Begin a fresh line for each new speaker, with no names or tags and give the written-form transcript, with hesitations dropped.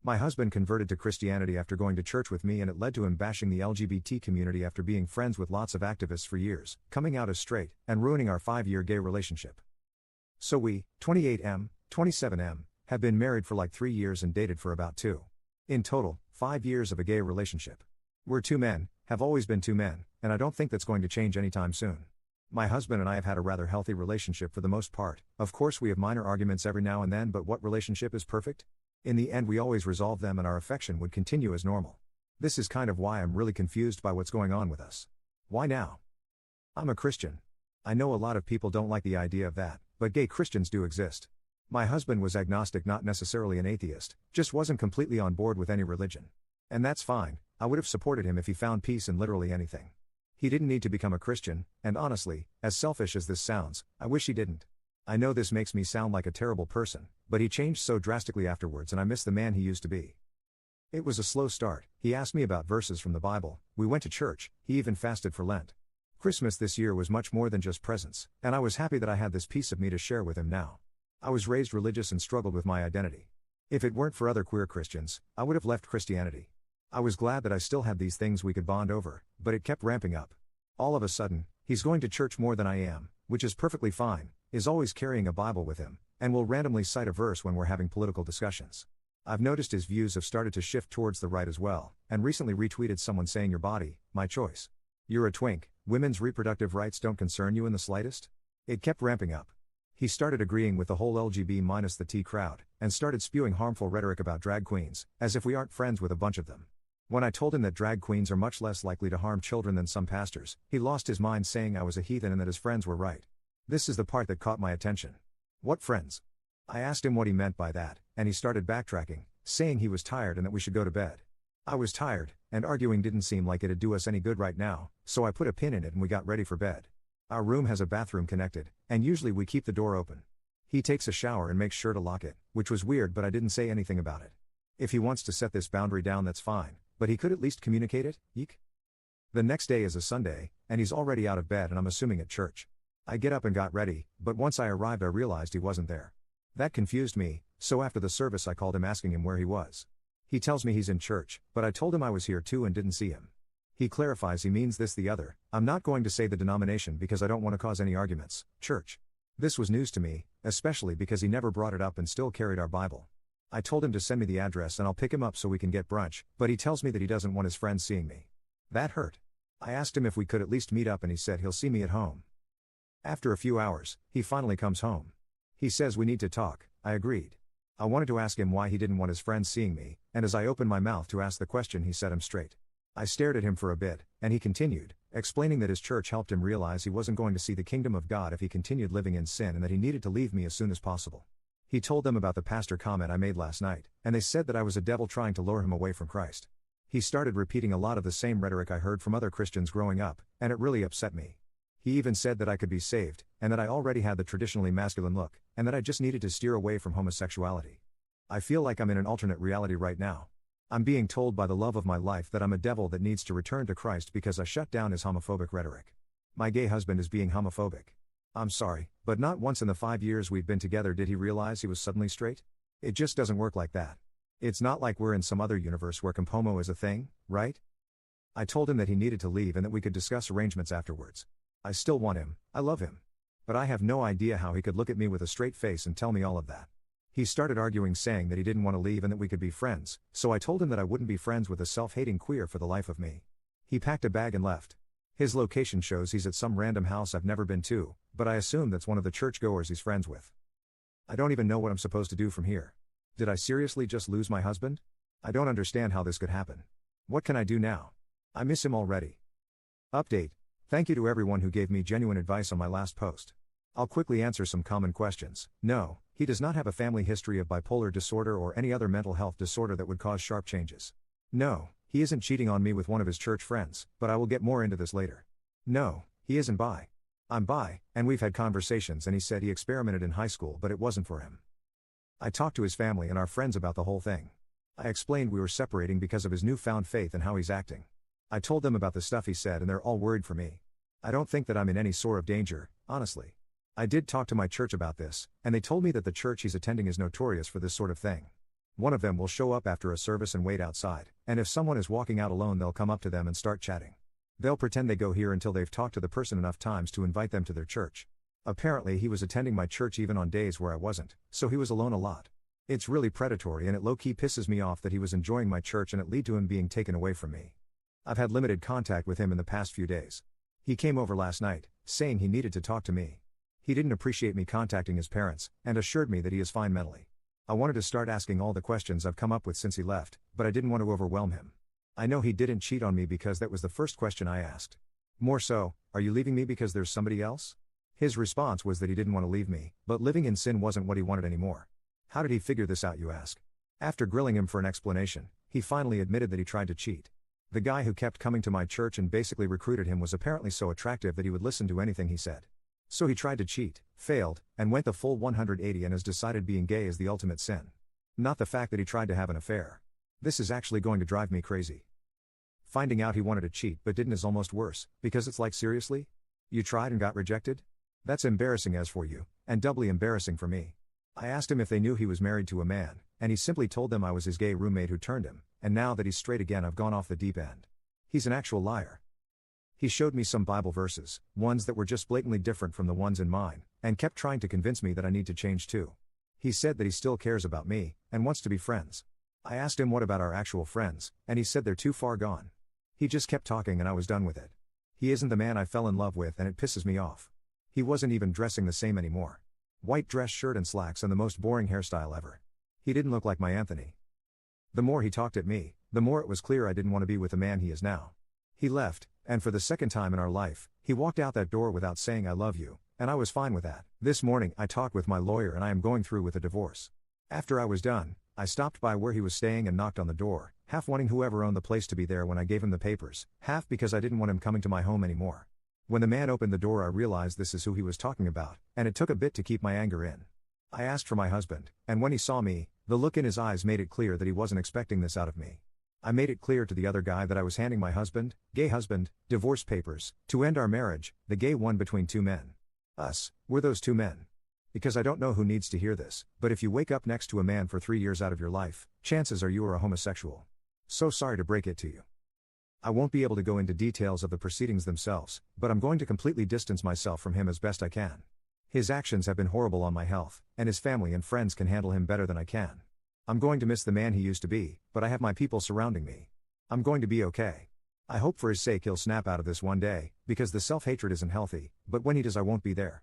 My husband converted to Christianity after going to church with me, and it led to him bashing the LGBT community after being friends with lots of activists for years, coming out as straight, and ruining our 5-year gay relationship. So we, 28M, 27M, have been married for like 3 years and dated for about 2. In total, 5 years of a gay relationship. We're 2 men, have always been 2 men, and I don't think that's going to change anytime soon. My husband and I have had a rather healthy relationship for the most part. Of course we have minor arguments every now and then, but what relationship is perfect? In the end we always resolve them and our affection would continue as normal. This is kind of why I'm really confused by what's going on with us. Why now? I'm a Christian. I know a lot of people don't like the idea of that, but gay Christians do exist. My husband was agnostic, not necessarily an atheist, just wasn't completely on board with any religion. And that's fine, I would have supported him if he found peace in literally anything. He didn't need to become a Christian, and honestly, as selfish as this sounds, I wish he didn't. I know this makes me sound like a terrible person, but he changed so drastically afterwards and I miss the man he used to be. It was a slow start. He asked me about verses from the Bible, we went to church, he even fasted for Lent. Christmas this year was much more than just presents, and I was happy that I had this piece of me to share with him now. I was raised religious and struggled with my identity. If it weren't for other queer Christians, I would have left Christianity. I was glad that I still had these things we could bond over, but it kept ramping up. All of a sudden, he's going to church more than I am, which is perfectly fine, is always carrying a Bible with him, and will randomly cite a verse when we're having political discussions. I've noticed his views have started to shift towards the right as well, and recently retweeted someone saying your body, my choice. You're a twink, women's reproductive rights don't concern you in the slightest? It kept ramping up. He started agreeing with the whole LGB minus the T crowd, and started spewing harmful rhetoric about drag queens, as if we aren't friends with a bunch of them. When I told him that drag queens are much less likely to harm children than some pastors, he lost his mind saying I was a heathen and that his friends were right. This is the part that caught my attention. What friends? I asked him what he meant by that, and he started backtracking, saying he was tired and that we should go to bed. I was tired, and arguing didn't seem like it'd do us any good right now, so I put a pin in it and we got ready for bed. Our room has a bathroom connected, and usually we keep the door open. He takes a shower and makes sure to lock it, which was weird, but I didn't say anything about it. If he wants to set this boundary down, that's fine, but he could at least communicate it, eek? The next day is a Sunday, and he's already out of bed and I'm assuming at church. I get up and got ready, but once I arrived I realized he wasn't there. That confused me, so after the service I called him asking him where he was. He tells me he's in church, but I told him I was here too and didn't see him. He clarifies he means this the other, I'm not going to say the denomination because I don't want to cause any arguments, church. This was news to me, especially because he never brought it up and still carried our Bible. I told him to send me the address and I'll pick him up so we can get brunch, but he tells me that he doesn't want his friends seeing me. That hurt. I asked him if we could at least meet up and he said he'll see me at home. After a few hours, he finally comes home. He says we need to talk, I agreed. I wanted to ask him why he didn't want his friends seeing me, and as I opened my mouth to ask the question he set him straight. I stared at him for a bit, and he continued, explaining that his church helped him realize he wasn't going to see the kingdom of God if he continued living in sin and that he needed to leave me as soon as possible. He told them about the pastor comment I made last night, and they said that I was a devil trying to lure him away from Christ. He started repeating a lot of the same rhetoric I heard from other Christians growing up, and it really upset me. He even said that I could be saved, and that I already had the traditionally masculine look, and that I just needed to steer away from homosexuality. I feel like I'm in an alternate reality right now. I'm being told by the love of my life that I'm a devil that needs to return to Christ because I shut down his homophobic rhetoric. My gay husband is being homophobic. I'm sorry, but not once in the 5 years we've been together did he realize he was suddenly straight. It just doesn't work like that. It's not like we're in some other universe where compomo is a thing, right? I told him that he needed to leave and that we could discuss arrangements afterwards. I still want him, I love him. But I have no idea how he could look at me with a straight face and tell me all of that. He started arguing saying that he didn't want to leave and that we could be friends, so I told him that I wouldn't be friends with a self-hating queer for the life of me. He packed a bag and left. His location shows he's at some random house I've never been to, but I assume that's one of the churchgoers he's friends with. I don't even know what I'm supposed to do from here. Did I seriously just lose my husband? I don't understand how this could happen. What can I do now? I miss him already. Update. Thank you to everyone who gave me genuine advice on my last post. I'll quickly answer some common questions. No, he does not have a family history of bipolar disorder or any other mental health disorder that would cause sharp changes. No, he isn't cheating on me with one of his church friends, but I will get more into this later. No, he isn't bi. I'm bi, and we've had conversations and he said he experimented in high school but it wasn't for him. I talked to his family and our friends about the whole thing. I explained we were separating because of his newfound faith and how he's acting. I told them about the stuff he said and they're all worried for me. I don't think that I'm in any sort of danger, honestly. I did talk to my church about this, and they told me that the church he's attending is notorious for this sort of thing. One of them will show up after a service and wait outside, and if someone is walking out alone, they'll come up to them and start chatting. They'll pretend they go here until they've talked to the person enough times to invite them to their church. Apparently, he was attending my church even on days where I wasn't, so he was alone a lot. It's really predatory, and it low-key pisses me off that he was enjoying my church and it led to him being taken away from me. I've had limited contact with him in the past few days. He came over last night, saying he needed to talk to me. He didn't appreciate me contacting his parents, and assured me that he is fine mentally. I wanted to start asking all the questions I've come up with since he left, but I didn't want to overwhelm him. I know he didn't cheat on me because that was the first question I asked. More so, are you leaving me because there's somebody else? His response was that he didn't want to leave me, but living in sin wasn't what he wanted anymore. How did he figure this out, you ask? After grilling him for an explanation, he finally admitted that he tried to cheat. The guy who kept coming to my church and basically recruited him was apparently so attractive that he would listen to anything he said. So he tried to cheat, failed, and went the full 180 and has decided being gay is the ultimate sin. Not the fact that he tried to have an affair. This is actually going to drive me crazy. Finding out he wanted to cheat but didn't is almost worse, because it's like, seriously? You tried and got rejected? That's embarrassing as for you, and doubly embarrassing for me. I asked him if they knew he was married to a man, and he simply told them I was his gay roommate who turned him, and now that he's straight again, I've gone off the deep end. He's an actual liar. He showed me some Bible verses, ones that were just blatantly different from the ones in mine, and kept trying to convince me that I need to change too. He said that he still cares about me, and wants to be friends. I asked him what about our actual friends, and he said they're too far gone. He just kept talking and I was done with it. He isn't the man I fell in love with and it pisses me off. He wasn't even dressing the same anymore. White dress shirt and slacks and the most boring hairstyle ever. He didn't look like my Anthony. The more he talked at me, the more it was clear I didn't want to be with the man he is now. He left, and for the second time in our life, he walked out that door without saying I love you, and I was fine with that. This morning I talked with my lawyer and I am going through with a divorce. After I was done, I stopped by where he was staying and knocked on the door, half wanting whoever owned the place to be there when I gave him the papers, half because I didn't want him coming to my home anymore. When the man opened the door, I realized this is who he was talking about, and it took a bit to keep my anger in. I asked for my husband, and when he saw me, the look in his eyes made it clear that he wasn't expecting this out of me. I made it clear to the other guy that I was handing my husband, gay husband, divorce papers, to end our marriage, the gay one between two men. Us, we're those two men. Because I don't know who needs to hear this, but if you wake up next to a man for 3 years out of your life, chances are you are a homosexual. So sorry to break it to you. I won't be able to go into details of the proceedings themselves, but I'm going to completely distance myself from him as best I can. His actions have been horrible on my health, and his family and friends can handle him better than I can. I'm going to miss the man he used to be, but I have my people surrounding me. I'm going to be okay. I hope for his sake he'll snap out of this one day, because the self-hatred isn't healthy, but when he does I won't be there.